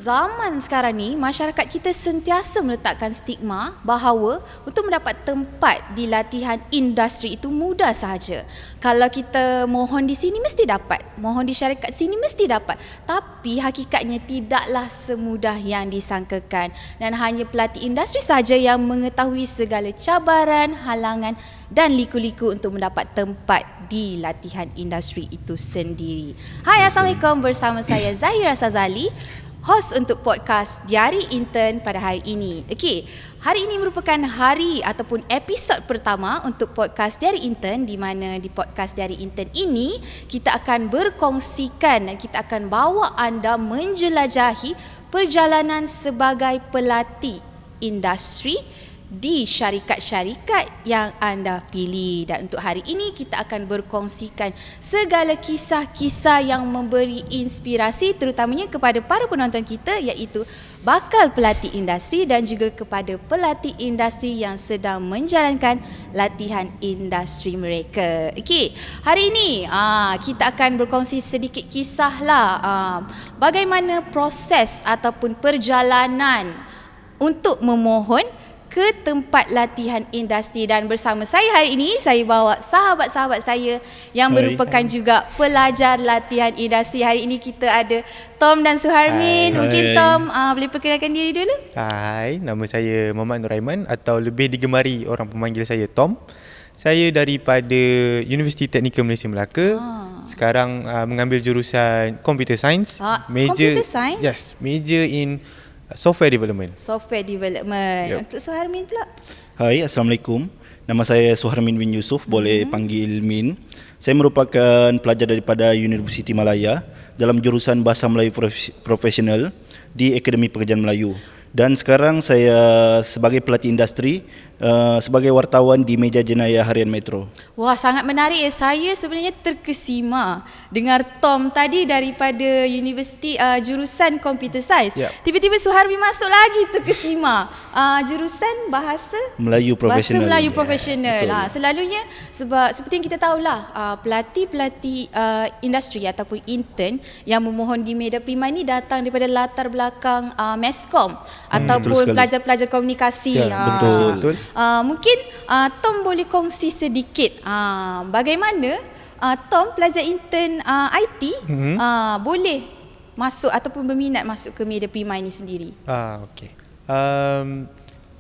zaman sekarang ni, masyarakat kita sentiasa meletakkan stigma bahawa untuk mendapat tempat di latihan industri itu mudah sahaja. Kalau kita mohon di sini mesti dapat, mohon di syarikat sini mesti dapat. Tapi hakikatnya tidaklah semudah yang disangkakan, dan hanya pelatih industri sahaja yang mengetahui segala cabaran, halangan dan liku-liku untuk mendapat tempat di latihan industri itu sendiri. Hai, Assalamualaikum, bersama saya Zahira Sazali, host untuk podcast Diari Intern pada hari ini. Okey, hari ini merupakan hari ataupun episod pertama untuk podcast Diari Intern, di mana di podcast Diari Intern ini kita akan berkongsikan dan kita akan bawa anda menjelajahi perjalanan sebagai pelatih industri di syarikat-syarikat yang anda pilih. Dan untuk hari ini kita akan berkongsikan segala kisah-kisah yang memberi inspirasi terutamanya kepada para penonton kita, iaitu bakal pelatih industri dan juga kepada pelatih industri yang sedang menjalankan latihan industri mereka. Okey, hari ini kita akan berkongsi sedikit kisah lah, bagaimana proses ataupun perjalanan untuk memohon ke tempat latihan industri. Dan bersama saya hari ini, saya bawa sahabat-sahabat saya yang merupakan juga pelajar latihan industri. Hari ini kita ada Tom dan Suharmin. Mungkin Tom boleh perkenalkan diri dulu? Hai, nama saya Muhammad Nur Aiman, atau lebih digemari orang pemanggil saya Tom. Saya daripada Universiti Teknikal Malaysia Melaka. Sekarang mengambil jurusan Computer Science. Computer Science? Yes, major in Software Development. Software Development. Yep. Untuk Suharmin pula? Hai, Assalamualaikum. Nama saya Suharmin bin Yusof, boleh panggil Min. Saya merupakan pelajar daripada Universiti Malaya dalam jurusan Bahasa Melayu Profesional di Akademi Pekerjaan Melayu. Dan sekarang saya sebagai pelatih industri, sebagai wartawan di Meja Jenayah Harian Metro. Wah, sangat menarik ya. Saya sebenarnya terkesima dengar Tom tadi daripada Universiti jurusan Computer Science. Yep. Tiba-tiba Suharmi masuk lagi, terkesima. Jurusan Bahasa Melayu Profesional. Bahasa Melayu Profesional. Betul. Selalunya sebab seperti yang kita tahulah, pelatih-pelatih industri ataupun intern yang memohon di media prima ini datang daripada latar belakang Meskom ataupun pelajar-pelajar komunikasi. Ya, betul. Mungkin Tom boleh kongsi sedikit bagaimana Tom, pelajar intern IT, boleh masuk ataupun berminat masuk ke media prima ini sendiri. Okey.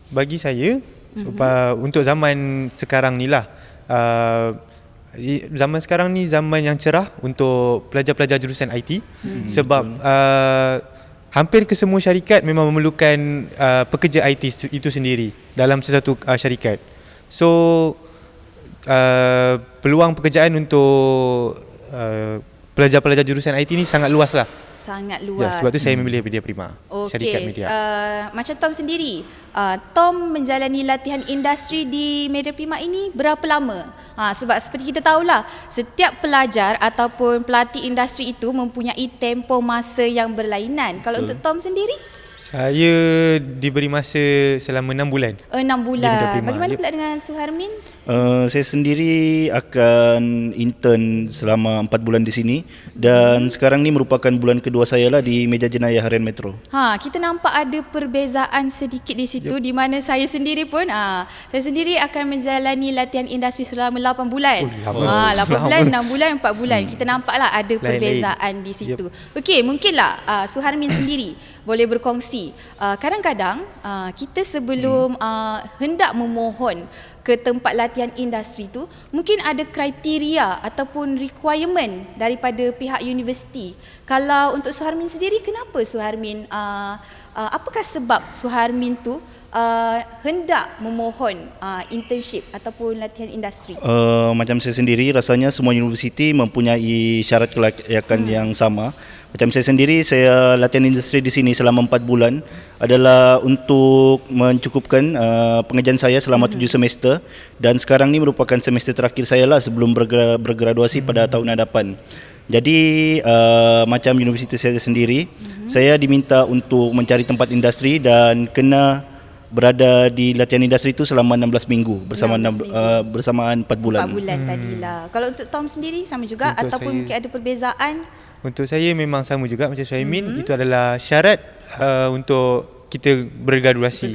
Bagi saya, untuk zaman sekarang ni lah, zaman sekarang ni zaman yang cerah untuk pelajar-pelajar jurusan IT. Sebab hampir ke semua syarikat memang memerlukan pekerja IT itu sendiri dalam sesuatu syarikat. So peluang pekerjaan untuk pelajar-pelajar jurusan IT ni sangat luas lah. Sangat luas. Ya, sebab tu saya memilih media prima, syarikat Okey, media. macam Tom sendiri, Tom menjalani latihan industri di media prima ini berapa lama? Sebab seperti kita tahulah, setiap pelajar ataupun pelatih industri itu mempunyai tempoh masa yang berlainan. Kalau untuk Tom sendiri? Saya diberi masa selama 6 bulan. 6 Di bulan. media prima. Bagaimana pula dengan Suharmin? Saya sendiri akan intern selama 4 bulan di sini. Dan sekarang ni merupakan bulan kedua saya lah di Meja Jenayah Harian Metro. Kita nampak ada perbezaan sedikit di situ, di mana saya sendiri pun saya sendiri akan menjalani latihan industri selama 8 bulan. 8 bulan, 6 bulan, 4 bulan. Kita nampaklah ada perbezaan di situ. Okey, mungkinlah Suharmin sendiri boleh berkongsi. Kadang-kadang kita sebelum hendak memohon ke tempat latihan industri tu, mungkin ada kriteria ataupun requirement daripada pihak universiti. Kalau untuk Suharmin sendiri, kenapa Suharmin, apakah sebab Suharmin tu hendak memohon internship ataupun latihan industri? Macam saya sendiri, rasanya semua universiti mempunyai syarat kelayakan yang sama. Macam saya sendiri, saya latihan industri di sini selama 4 bulan adalah untuk mencukupkan pengajian saya selama 7 semester, dan sekarang ni merupakan semester terakhir saya lah sebelum bergraduasi pada tahun hadapan. Jadi macam universiti saya sendiri, saya diminta untuk mencari tempat industri dan kena berada di latihan industri itu selama 16 minggu bersamaan 4 bulan. 4 bulan tadilah. Kalau untuk Tom sendiri sama juga, Untuk ataupun saya, mungkin ada perbezaan? Untuk saya memang sama juga macam Suhaimin. Itu adalah syarat untuk kita bergraduasi.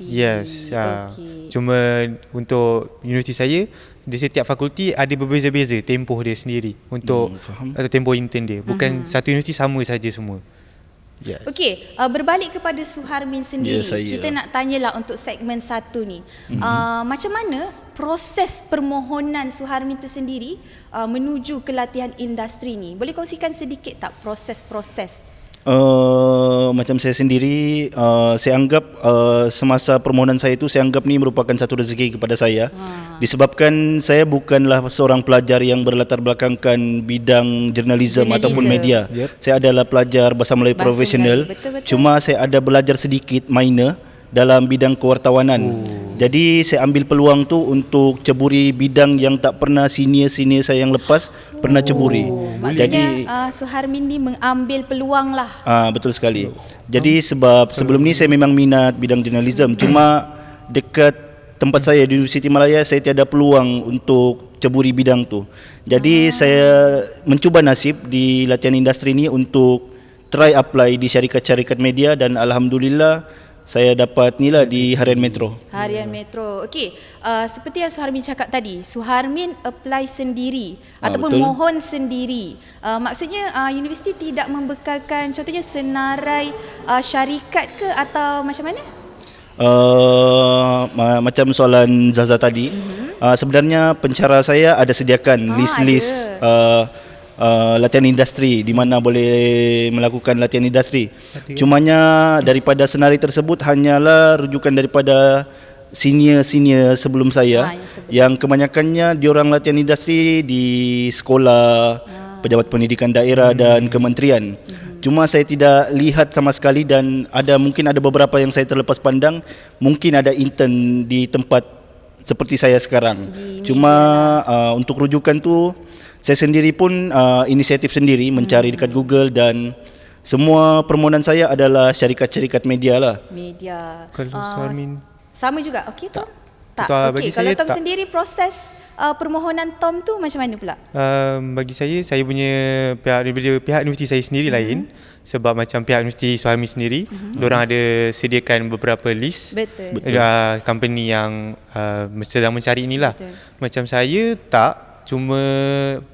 Yes. Okey. Cuma untuk universiti saya, di setiap fakulti ada berbeza-beza tempoh dia sendiri untuk atau tempoh intern dia. Bukan satu universiti sama saja semua. Yes. Okey, berbalik kepada Suharmin sendiri. Ya, saya. Kita nak tanyalah untuk segmen 1 ni. Macam mana proses permohonan Suharmin itu sendiri menuju ke latihan industri ni? Boleh kongsikan sedikit tak proses-proses? Macam saya sendiri, saya anggap semasa permohonan saya itu, saya anggap ni merupakan satu rezeki kepada saya. Disebabkan saya bukanlah seorang pelajar yang berlatar belakangkan bidang jurnalism ataupun media. Saya adalah pelajar bahasa Melayu profesional. Betul-betul. Cuma saya ada belajar sedikit minor dalam bidang kewartawanan. Jadi saya ambil peluang tu untuk ceburi bidang yang tak pernah senior-senior saya yang lepas pernah ceburi. Maksudnya Suharmin ni mengambil peluang lah. Betul sekali. Jadi sebab sebelum ni saya memang minat bidang jurnalism, cuma dekat tempat saya di Universiti Malaya saya tiada peluang untuk ceburi bidang tu. Jadi saya mencuba nasib di latihan industri ni untuk try apply di syarikat-syarikat media dan alhamdulillah saya dapat ni lah di Harian Metro. Harian Metro. Okey, seperti yang Suharmin cakap tadi, Suharmin apply sendiri ataupun betul. mohon sendiri. Maksudnya universiti tidak membekalkan contohnya senarai syarikat ke atau macam mana? Macam soalan Zaza tadi, sebenarnya pencara saya ada sediakan list-list latihan industri di mana boleh melakukan latihan industri. Cumanya daripada senarai tersebut hanyalah rujukan daripada senior-senior sebelum saya yang kebanyakannya diorang latihan industri di sekolah, pejabat pendidikan daerah dan kementerian. Cuma saya tidak lihat sama sekali dan mungkin ada beberapa yang saya terlepas pandang, mungkin ada intern di tempat seperti saya sekarang. Cuma untuk rujukan tu saya sendiri pun inisiatif sendiri mencari dekat Google dan semua permohonan saya adalah syarikat-syarikat media lah. Media. Kalau Suharmin sama juga. Okey Tom? Tak. Bagi Okey, kalau saya Tom tak. sendiri proses permohonan Tom tu macam mana pula? Bagi saya punya pihak universiti saya sendiri lain. Sebab macam pihak universiti Suharmin sendiri, diorang ada sediakan beberapa list. Betul. Company yang sedang mencari inilah. Betul. Macam saya tak. Cuma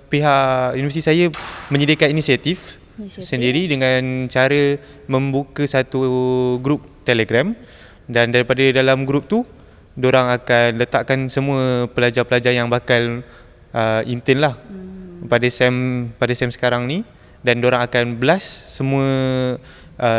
pihak universiti saya menyediakan inisiatif sendiri dengan cara membuka satu grup Telegram, dan daripada dalam grup tu diorang akan letakkan semua pelajar-pelajar yang bakal intern lah pada sem sekarang ni, dan diorang akan blast semua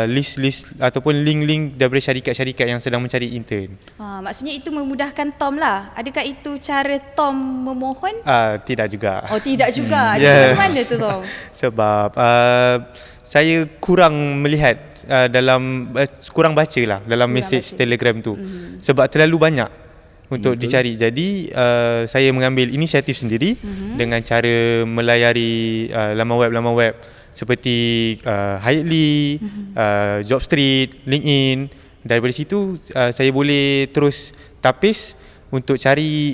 list-list ataupun link-link daripada syarikat-syarikat yang sedang mencari intern. Maksudnya itu memudahkan Tom lah. Adakah itu cara Tom memohon? Tidak juga. Oh, tidak juga. Yeah. Macam mana tu Tom? Sebab saya kurang melihat kurang baca lah dalam mesej Telegram tu. Sebab terlalu banyak untuk dicari. Jadi saya mengambil inisiatif sendiri dengan cara melayari laman web seperti Highly, Jobstreet, LinkedIn. Daripada situ saya boleh terus tapis untuk cari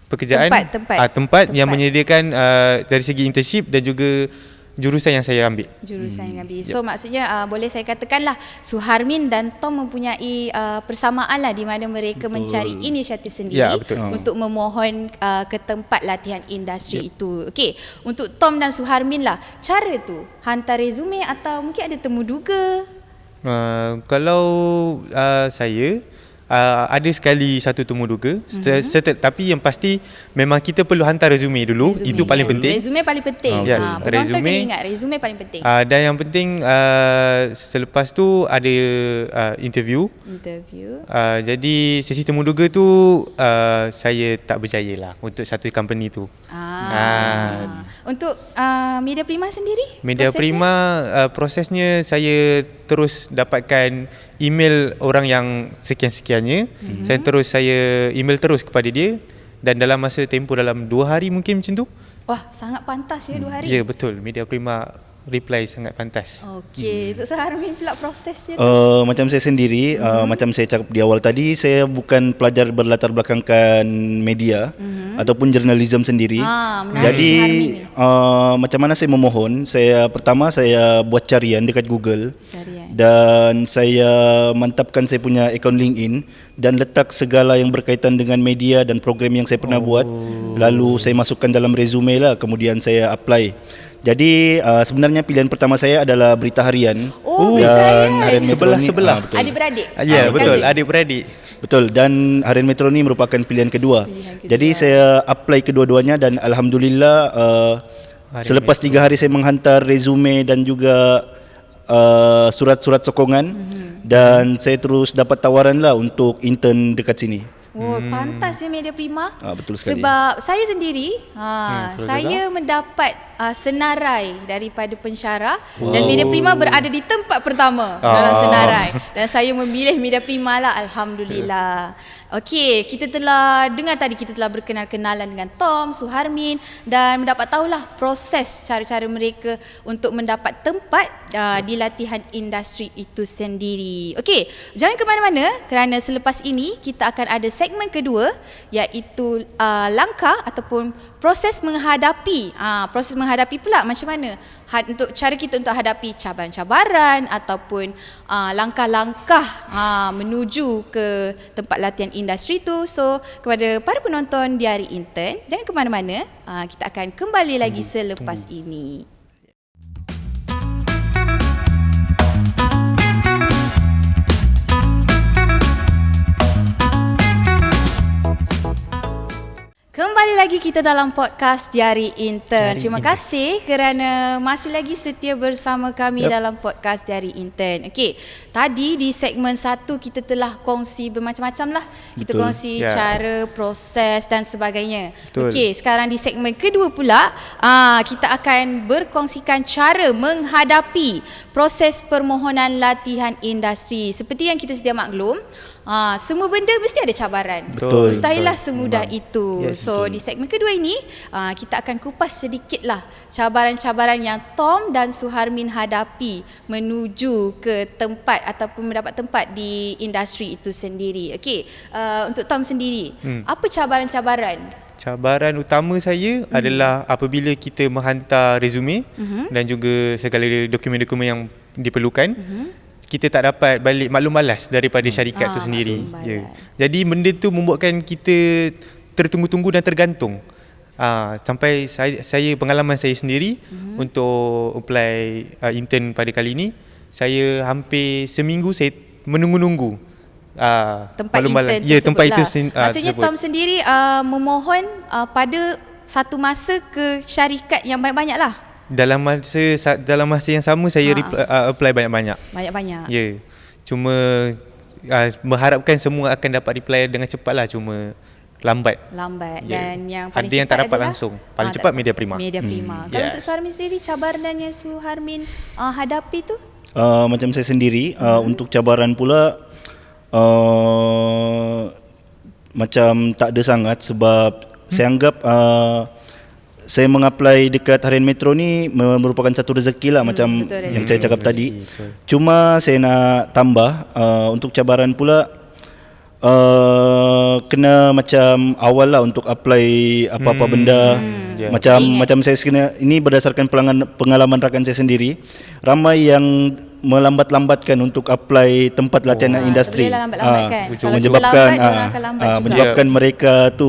pekerjaan, tempat yang menyediakan dari segi internship dan juga jurusan yang saya ambil. Jurusan yang ambil. So maksudnya boleh saya katakanlah Suharmin dan Tom mempunyai persamaan lah di mana mereka mencari inisiatif sendiri untuk memohon ke tempat latihan industri itu. Okey, untuk Tom dan Suharmin lah, cara tu hantar resume atau mungkin ada temu duga? Kalau saya ada sekali satu temu duga, tapi yang pasti memang kita perlu hantar resume dulu. Itu paling penting. Resume paling penting. Yes, Penonton kena ingat resume paling penting. Dan yang penting selepas tu ada interview. Jadi sesi temu duga tu saya tak berjaya lah untuk satu company tu. Untuk Media Prima sendiri? Media Prima prosesnya saya terus dapatkan email orang yang sekian-sekiannya. Saya email terus kepada dia, dan dalam masa tempoh dalam 2 hari mungkin macam tu. Wah, sangat pantas ya 2 hari. Ya, betul. Media Prima reply sangat pantas. Okey, Untuk Suharmin pula prosesnya tu. Macam saya sendiri, macam saya cakap di awal tadi, saya bukan pelajar berlatar belakangkan media ataupun jurnalism sendiri. Menarik Jadi Suharmin ni. macam mana saya memohon? Pertama saya buat carian dekat Google. Carian. Dan saya mantapkan saya punya akaun LinkedIn dan letak segala yang berkaitan dengan media dan program yang saya pernah buat. Lalu saya masukkan dalam resume lah, kemudian saya apply. Jadi sebenarnya pilihan pertama saya adalah Berita Harian Berita dan Harian. Harian Metro ni. Sebelah. Betul. Adik-beradik. Ya, betul. Cousin. Adik-beradik. Betul, dan Harian Metro ni merupakan pilihan kedua. Jadi saya apply kedua-duanya dan alhamdulillah selepas 3 hari saya menghantar resume dan juga surat-surat sokongan dan saya terus dapat tawaran lah untuk intern dekat sini. Pantas ya Media Prima. Betul sekali. Sebab saya sendiri, betul saya mendapat senarai daripada pensyarah dan Media Prima berada di tempat pertama dalam senarai. Dan saya memilih Media Prima lah, alhamdulillah. Okey, kita telah dengar tadi, kita telah berkenal-kenalan dengan Tom, Suharmin dan mendapat tahulah proses cara-cara mereka untuk mendapat tempat di latihan industri itu sendiri. Okey, jangan ke mana-mana kerana selepas ini kita akan ada segmen kedua iaitu langkah ataupun proses menghadapi pula macam mana untuk cara kita untuk hadapi cabaran-cabaran ataupun langkah-langkah menuju ke tempat latihan industri tu. So kepada para penonton di hari intern, jangan ke mana-mana, kita akan kembali lagi selepas ini. Kembali lagi kita dalam podcast Diari Intern. Terima kasih kerana masih lagi setia bersama kami dalam podcast Diari Intern. Okey, tadi di segmen 1 kita telah kongsi bermacam-macam lah. Kita kongsi cara, proses dan sebagainya. Okey, sekarang di segmen kedua pula, kita akan berkongsikan cara menghadapi proses permohonan latihan industri. Seperti yang kita sedia maklum, semua benda mesti ada cabaran. Betul. Mustahillah semudah itu. Yes. So di segmen kedua ini kita akan kupas sedikitlah cabaran-cabaran yang Tom dan Suharmin hadapi menuju ke tempat ataupun mendapat tempat di industri itu sendiri. Okey, untuk Tom sendiri, apa cabaran-cabaran? Cabaran utama saya adalah apabila kita menghantar resume dan juga segala dokumen-dokumen yang diperlukan, kita tak dapat balik maklum balas daripada syarikat tu sendiri. Jadi benda tu membuatkan kita tertunggu-tunggu dan tergantung. Sampai saya pengalaman saya sendiri untuk apply intern pada kali ini, saya hampir seminggu saya menunggu-nunggu Tempat intern tempat itu maksudnya Tom sendiri memohon pada satu masa ke syarikat yang banyak-banyak lah. Dalam masa yang sama saya apply banyak-banyak. Banyak-banyak. Ya. Cuma mengharapkan semua akan dapat reply dengan cepat lah, cuma lambat. Dan yang paling ada yang tak dapat adalah, langsung. Paling cepat Media Prima. Media Prima. Kalau untuk Suharmin sendiri, cabaran yang Suharmin hadapi tu? Macam saya sendiri, untuk cabaran pula macam tak ada sangat sebab saya anggap saya mengapply dekat Harian Metro ni merupakan satu rezeki lah, macam yang saya cakap tadi. Cuma saya nak tambah untuk cabaran pula, kena macam awal lah untuk apply apa-apa benda. Macam saya ini berdasarkan pengalaman rakan saya sendiri, ramai yang melambat-lambatkan untuk apply tempat latihan industri. Menyebabkan mereka tu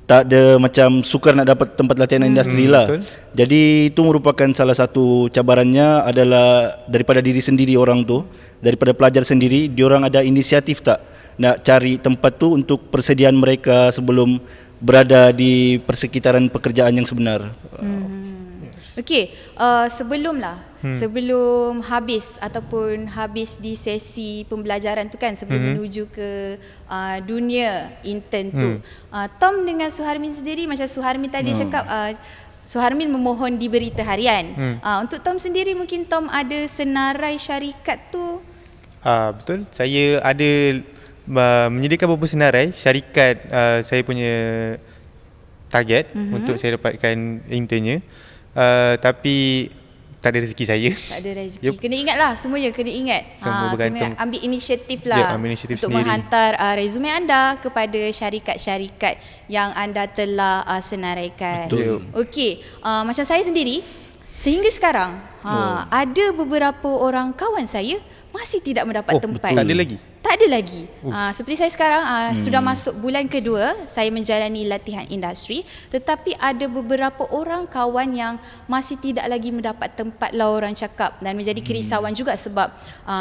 tak ada macam sukar nak dapat tempat latihan industri lah. Betul. Jadi itu merupakan salah satu cabarannya adalah daripada diri sendiri orang tu, daripada pelajar sendiri, diorang ada inisiatif tak nak cari tempat tu untuk persediaan mereka sebelum berada di persekitaran pekerjaan yang sebenar. Okey, sebelum habis ataupun habis di sesi pembelajaran tu kan, sebelum menuju ke dunia intern tu, Tom dengan Suharmin sendiri, macam Suharmin tadi cakap, Suharmin memohon di Berita Harian. Untuk Tom sendiri, mungkin Tom ada senarai syarikat tu? Betul, saya ada menyediakan beberapa senarai syarikat. Saya punya target untuk saya dapatkan internnya. Tapi Tak ada rezeki saya. Tak ada rezeki. Yup. Kena ingat lah, semuanya kena ingat. Semua bergantung. Kena ambil inisiatif Ya, lah ambil inisiatif untuk sendiri. menghantar resume anda kepada syarikat-syarikat yang anda telah senaraikan. Betul. Okey, macam saya sendiri, sehingga sekarang ada beberapa orang kawan saya masih tidak mendapat tempat. Tak ada lagi. Tak ada lagi. Seperti saya sekarang sudah masuk bulan kedua saya menjalani latihan industri, tetapi ada beberapa orang kawan yang masih tidak lagi mendapat tempat lah orang cakap, dan menjadi kerisauan juga sebab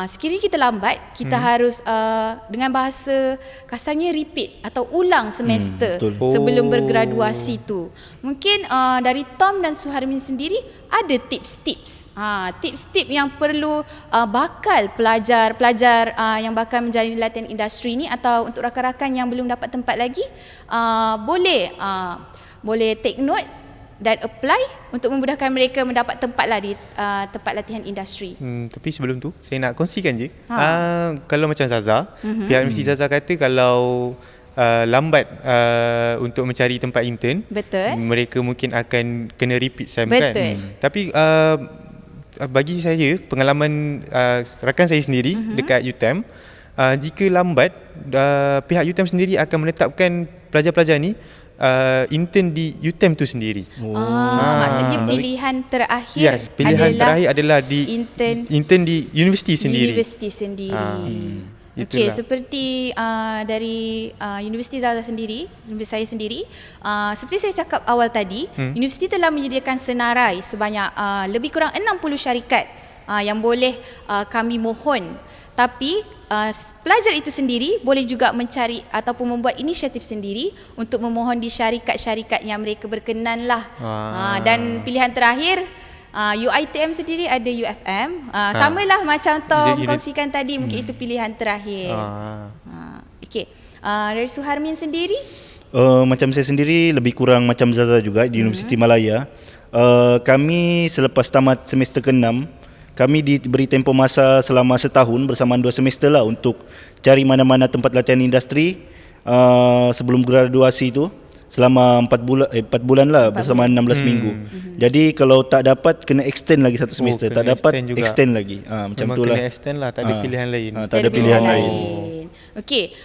sekiranya kita lambat, kita harus dengan bahasa kasarnya repeat atau ulang semester betul. sebelum Oh. bergraduasi tu. Mungkin dari Tom dan Suharmin sendiri ada tips-tips. Tips-tips yang perlu bakal pelajar-pelajar yang bakal menjalani latihan industri ni, atau untuk rakan-rakan yang belum dapat tempat lagi, boleh take note dan apply untuk memudahkan mereka mendapat tempat lah di tempat latihan industri. Tapi sebelum tu saya nak kongsikan je. Kalau macam Zaza, pihak Universiti Zaza kata kalau lambat untuk mencari tempat intern, Betul. mereka mungkin akan kena repeat SEM Betul. kan. Tapi bagi saya, pengalaman rakan saya sendiri dekat UTM, jika lambat, pihak UTM sendiri akan menetapkan pelajar-pelajar ni intern di UTM tu sendiri. Maksudnya pilihan terakhir Yes, pilihan terakhir adalah di intern di universiti sendiri. Universiti sendiri. Okey, itulah. seperti dari Universiti Zaza sendiri, universiti saya sendiri, seperti saya cakap awal tadi, universiti telah menyediakan senarai sebanyak lebih kurang 60 syarikat yang boleh kami mohon. Tapi pelajar itu sendiri boleh juga mencari ataupun membuat inisiatif sendiri untuk memohon di syarikat-syarikat yang mereka berkenan lah. Dan pilihan terakhir, UiTM sendiri ada UFM. Samalah macam Tom kongsikan tadi, mungkin itu pilihan terakhir. Okey. Dari Suharmin sendiri? Macam saya sendiri lebih kurang macam Zaza juga di Universiti Malaya. Kami selepas tamat semester ke-6, kami diberi tempoh masa selama setahun bersamaan 2 semester lah untuk cari mana-mana tempat latihan industri sebelum graduasi itu. Selama 4 bulan lah, bersama 16 minggu. Jadi kalau tak dapat, kena extend lagi 1 semester. Tak dapat, extend lagi. Macam Memang tu lah. kena extend lah, tak ada pilihan lain. Tak ada pilihan lain. Okey,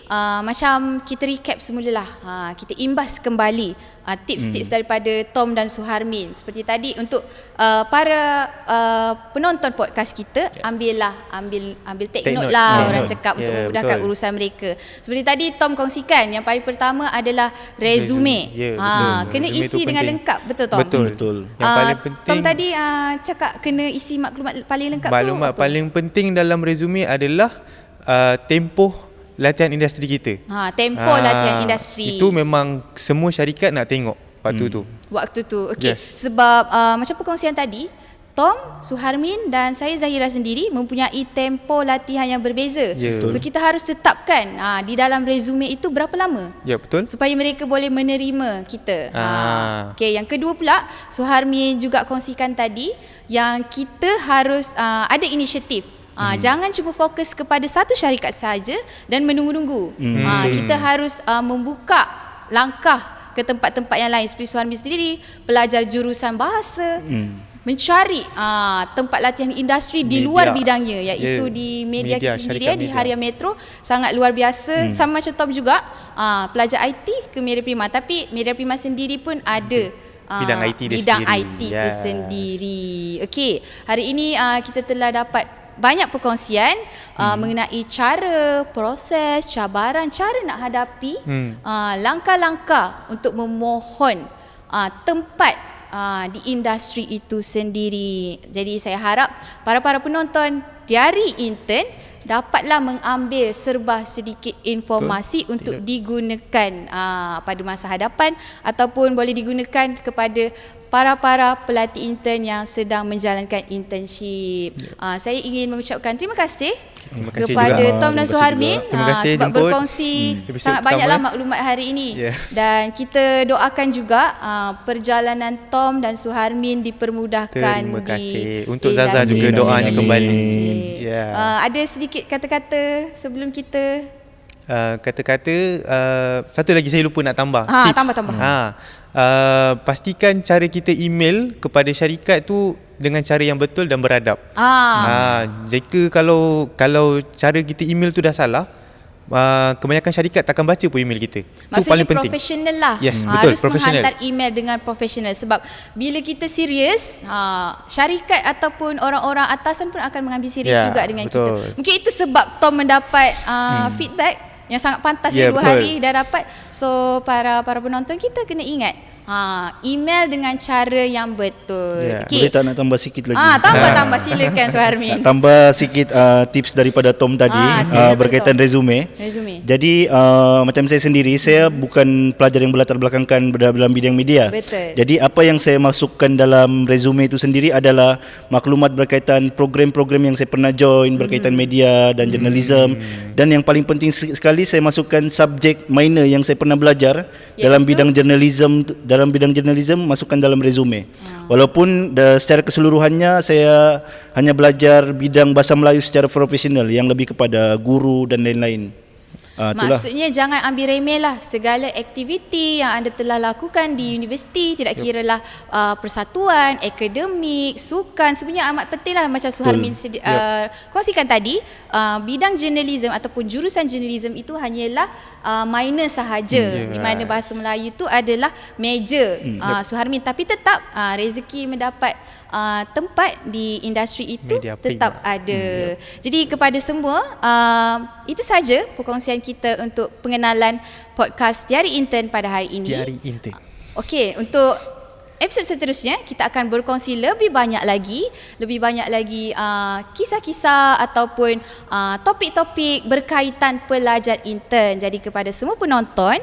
macam kita recap semulalah. Kita imbas kembali tips-tips daripada Tom dan Suharmin. Seperti tadi, untuk para penonton podcast kita, ambil take note lah orang cakap, untuk memudahkan urusan mereka. Seperti tadi Tom kongsikan, yang paling pertama adalah resume. Kena Resume isi tu dengan penting. lengkap, betul Tom? Betul. Yang paling penting, Tom tadi cakap kena isi maklumat paling lengkap maklumat tu apa? paling penting dalam resume adalah tempoh latihan industri kita. Tempoh latihan industri. Itu memang semua syarikat nak tengok waktu tu. Waktu tu. Okey. Yes. Sebab macam perkongsian tadi, Tom, Suharmin dan saya Zahira sendiri mempunyai tempoh latihan yang berbeza. Ya. So kita harus tetapkan di dalam resume itu berapa lama Ya, betul. supaya mereka boleh menerima kita. Okey, yang kedua pula, Suharmin juga kongsikan tadi yang kita harus ada inisiatif. Jangan cuma fokus kepada satu syarikat saja dan menunggu-nunggu. Kita harus membuka langkah ke tempat-tempat yang lain. Seperti Suharmin sendiri, pelajar jurusan bahasa, mencari tempat latihan industri di luar bidangnya, iaitu di media kita sendiri, di Harian Metro. Sangat luar biasa. Sama macam Tom juga, pelajar IT ke Media Prima. Tapi Media Prima sendiri pun ada bidang IT dia bidang sendiri. IT itu sendiri. Okey, hari ini kita telah dapat banyak perkongsian mengenai cara, proses, cabaran, cara nak hadapi langkah-langkah untuk memohon tempat di industri itu sendiri. Jadi saya harap para penonton dari intern dapatlah mengambil serba sedikit informasi untuk digunakan pada masa hadapan, ataupun boleh digunakan kepada para pelatih intern yang sedang menjalankan internship. Saya ingin mengucapkan terima kasih kepada juga. Tom dan Terima kasih Suharmin juga. Terima kasih sebab jemput. berkongsi Episod sangat pertama. banyaklah maklumat hari ini. Dan kita doakan juga perjalanan Tom dan Suharmin dipermudahkan. Terima di kasih. Untuk Zaza industri. juga doanya Amin. kembali. Ada sedikit kata-kata sebelum kita Kata-kata satu lagi saya lupa nak tambah. tambah. pastikan cara kita email kepada syarikat tu dengan cara yang betul dan beradab. Jika kalau cara kita email tu dah salah, kebanyakan syarikat takkan baca pun email kita. Itu paling penting. Profesional lah. Yes, betul, Harus profesional. menghantar email dengan profesional, sebab bila kita serius, syarikat ataupun orang-orang atasan pun akan mengambil serius juga dengan betul. kita. Mungkin itu sebab Tom mendapat feedback yang sangat pantas yang 2 betul. hari dah dapat. So para penonton kita kena ingat, email dengan cara yang betul. Boleh tak nak tambah sikit lagi? Tambah silakan Suharmin. Tambah sikit tips daripada Tom tadi berkaitan resume. Jadi macam saya sendiri, saya bukan pelajar yang berlatar belakangkan dalam bidang media. Betul. Jadi apa yang saya masukkan dalam resume itu sendiri adalah maklumat berkaitan program-program yang saya pernah join berkaitan media dan journalism. Dan yang paling penting sekali, saya masukkan subjek minor yang saya pernah belajar dalam bidang journalism. Dalam bidang journalism, masukkan dalam resume. Walaupun secara keseluruhannya saya hanya belajar bidang bahasa Melayu secara profesional yang lebih kepada guru dan lain-lain. Maksudnya jangan ambil remeh lah segala aktiviti yang anda telah lakukan di universiti, tidak kira lah persatuan, akademik, sukan, sebenarnya amat penting lah macam Suharmin kongsikan tadi. Bidang journalism ataupun jurusan journalism itu hanyalah minor sahaja, di mana bahasa Melayu itu adalah major Suharmin, tapi tetap rezeki mendapat tempat di industri itu media tetap ada. Jadi kepada semua, itu saja perkongsian kita untuk pengenalan podcast Diari Intern pada hari ini. Diari Intern. Okey, untuk episod seterusnya kita akan berkongsi lebih banyak lagi kisah-kisah ataupun topik-topik berkaitan pelajar intern. Jadi kepada semua penonton,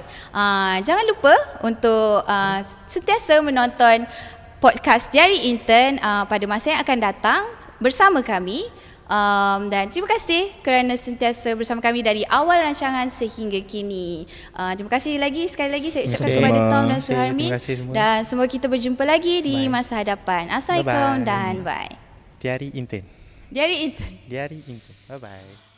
jangan lupa untuk sentiasa menonton podcast Diari Intern pada masa yang akan datang bersama kami. Dan terima kasih kerana sentiasa bersama kami dari awal rancangan sehingga kini. Terima kasih sekali lagi saya ucapkan kepada Tom dan Suharmin, dan semoga kita berjumpa lagi di masa hadapan. Assalamualaikum dan bye. Diari Intern. Diari Intern. Diari Intern. Bye bye.